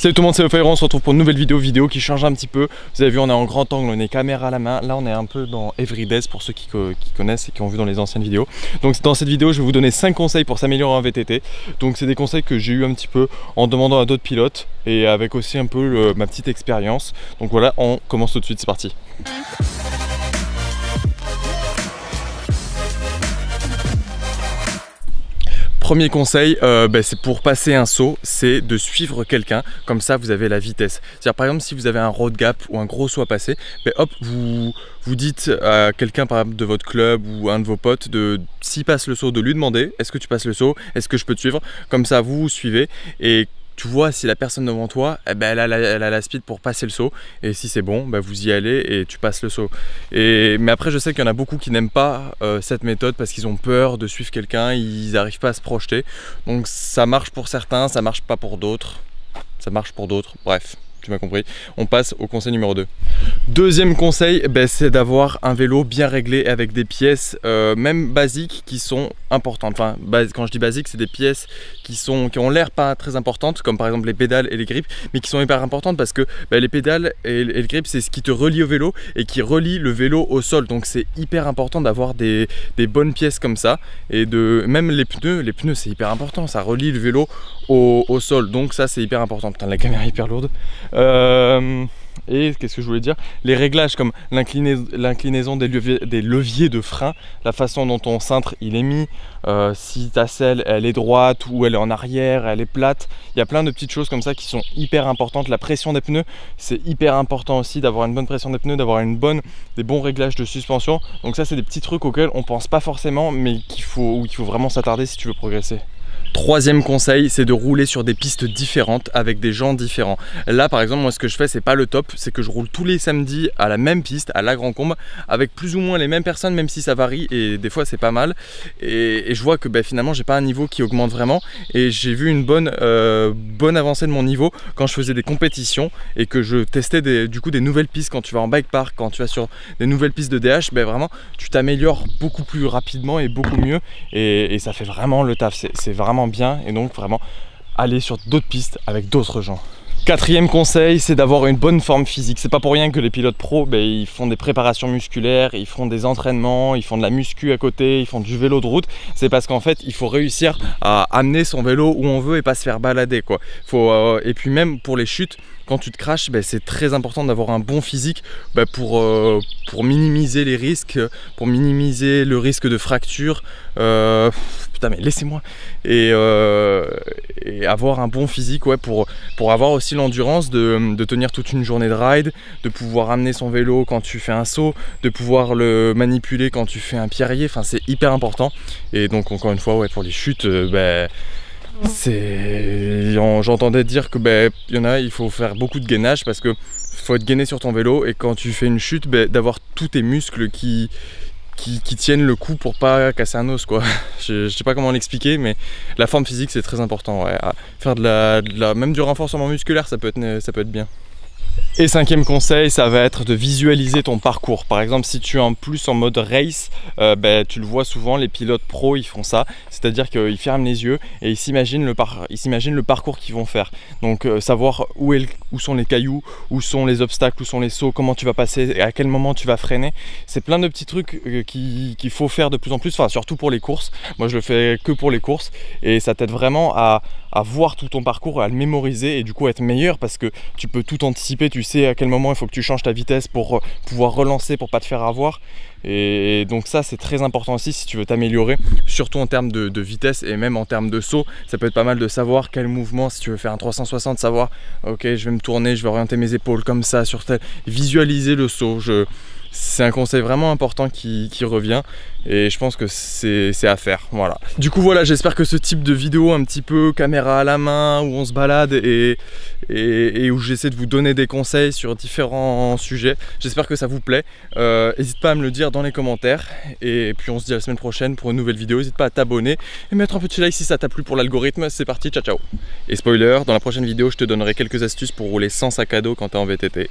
Salut tout le monde, c'est Fire, on se retrouve pour une nouvelle vidéo qui change un petit peu. Vous avez vu, on est en grand angle, on est caméra à la main. Là on est un peu dans Everydays pour ceux qui connaissent et qui ont vu dans les anciennes vidéos. Donc dans cette vidéo je vais vous donner 5 conseils pour s'améliorer en VTT. Donc c'est des conseils que j'ai eu un petit peu en demandant à d'autres pilotes et avec aussi un peu ma petite expérience. Donc voilà, on commence tout de suite, c'est parti. Premier conseil, c'est pour passer un saut, c'est de suivre quelqu'un, comme ça vous avez la vitesse. C'est-à-dire par exemple si vous avez un road gap ou un gros saut à passer, hop, vous dites à quelqu'un par exemple de votre club ou un de vos potes, s'il passe le saut, de lui demander est-ce que tu passes le saut, est-ce que je peux te suivre, comme ça vous suivez et tu vois si la personne devant toi, elle a la speed pour passer le saut et si c'est bon, vous y allez et tu passes le saut. Mais après je sais qu'il y en a beaucoup qui n'aiment pas cette méthode parce qu'ils ont peur de suivre quelqu'un, ils n'arrivent pas à se projeter. Donc ça marche pour certains, ça marche pas pour d'autres, ça marche pour d'autres, bref. Tu m'as compris. On passe au conseil numéro 2. Deuxième conseil, c'est d'avoir un vélo bien réglé avec des pièces même basiques qui sont importantes. Enfin, quand je dis basique, c'est des pièces qui ont l'air pas très importantes, comme par exemple les pédales et les grippes, mais qui sont hyper importantes parce que les pédales et le grip, c'est ce qui te relie au vélo et qui relie le vélo au sol. Donc c'est hyper important d'avoir des bonnes pièces comme ça. Et même les pneus c'est hyper important, ça relie le vélo au sol. Donc ça c'est hyper important. Putain, la caméra est hyper lourde. Et qu'est-ce que je voulais dire, les réglages comme l'inclinaison des leviers de frein, la façon dont ton cintre il est mis, si ta selle elle est droite ou elle est en arrière, elle est plate, il y a plein de petites choses comme ça qui sont hyper importantes. La pression des pneus, c'est hyper important aussi, d'avoir une bonne pression des pneus, d'avoir des bons réglages de suspension. Donc ça c'est des petits trucs auxquels on pense pas forcément mais qu'il faut vraiment s'attarder si tu veux progresser. Troisième conseil, c'est de rouler sur des pistes différentes avec des gens différents. Là par exemple, moi ce que je fais, c'est pas le top, c'est que je roule tous les samedis à la même piste, à la Grand Combe, avec plus ou moins les mêmes personnes, même si ça varie et des fois c'est pas mal. Et je vois que finalement j'ai pas un niveau qui augmente vraiment et j'ai vu une bonne avancée de mon niveau quand je faisais des compétitions et que je testais du coup des nouvelles pistes. Quand tu vas en bike park, quand tu vas sur des nouvelles pistes de DH, vraiment tu t'améliores beaucoup plus rapidement et beaucoup mieux et ça fait vraiment le taf, c'est vraiment bien et donc vraiment aller sur d'autres pistes avec d'autres gens. Quatrième conseil, c'est d'avoir une bonne forme physique. C'est pas pour rien que les pilotes pros, ils font des préparations musculaires, ils font des entraînements, ils font de la muscu à côté, ils font du vélo de route. C'est parce qu'en fait, il faut réussir à amener son vélo où on veut et pas se faire balader, quoi. Et puis même pour les chutes, quand tu te crashes, c'est très important d'avoir un bon physique pour minimiser les risques, pour minimiser le risque de fracture. Putain mais laissez-moi. Et avoir un bon physique, pour avoir aussi l'endurance de tenir toute une journée de ride, de pouvoir amener son vélo quand tu fais un saut, de pouvoir le manipuler quand tu fais un pierrier. Enfin c'est hyper important. Et donc encore une fois, pour les chutes, j'entendais dire que y en a, il faut faire beaucoup de gainage parce que faut être gainé sur ton vélo et quand tu fais une chute, d'avoir tous tes muscles qui tiennent le coup pour pas casser un os, quoi. Je sais pas comment l'expliquer, mais la forme physique c'est très important. Faire même du renforcement musculaire, ça peut être bien. Et cinquième conseil, ça va être de visualiser ton parcours. Par exemple, si tu es en plus en mode race, tu le vois souvent, les pilotes pros ils font ça, c'est-à-dire qu'ils ferment les yeux et ils s'imaginent le parcours qu'ils vont faire. Donc savoir où sont les cailloux, où sont les obstacles, où sont les sauts, comment tu vas passer, à quel moment tu vas freiner. C'est plein de petits trucs qu'il faut faire de plus en plus, surtout pour les courses. Moi je le fais que pour les courses et ça t'aide vraiment à voir tout ton parcours, à le mémoriser et du coup être meilleur parce que tu peux tout anticiper, tu sais à quel moment il faut que tu changes ta vitesse pour pouvoir relancer, pour pas te faire avoir. Et donc ça c'est très important aussi si tu veux t'améliorer, surtout en termes de vitesse et même en termes de saut. Ça peut être pas mal de savoir quel mouvement, si tu veux faire un 360, savoir ok je vais me tourner, je vais orienter mes épaules comme ça sur tel, visualiser le saut. C'est un conseil vraiment important qui revient et je pense que c'est à faire, voilà. Du coup voilà, j'espère que ce type de vidéo un petit peu caméra à la main où on se balade et où j'essaie de vous donner des conseils sur différents sujets, j'espère que ça vous plaît. N'hésite pas à me le dire dans les commentaires et puis on se dit à la semaine prochaine pour une nouvelle vidéo. N'hésite pas à t'abonner et mettre un petit like si ça t'a plu pour l'algorithme. C'est parti, ciao ciao. Et spoiler, dans la prochaine vidéo je te donnerai quelques astuces pour rouler sans sac à dos quand t'es en VTT.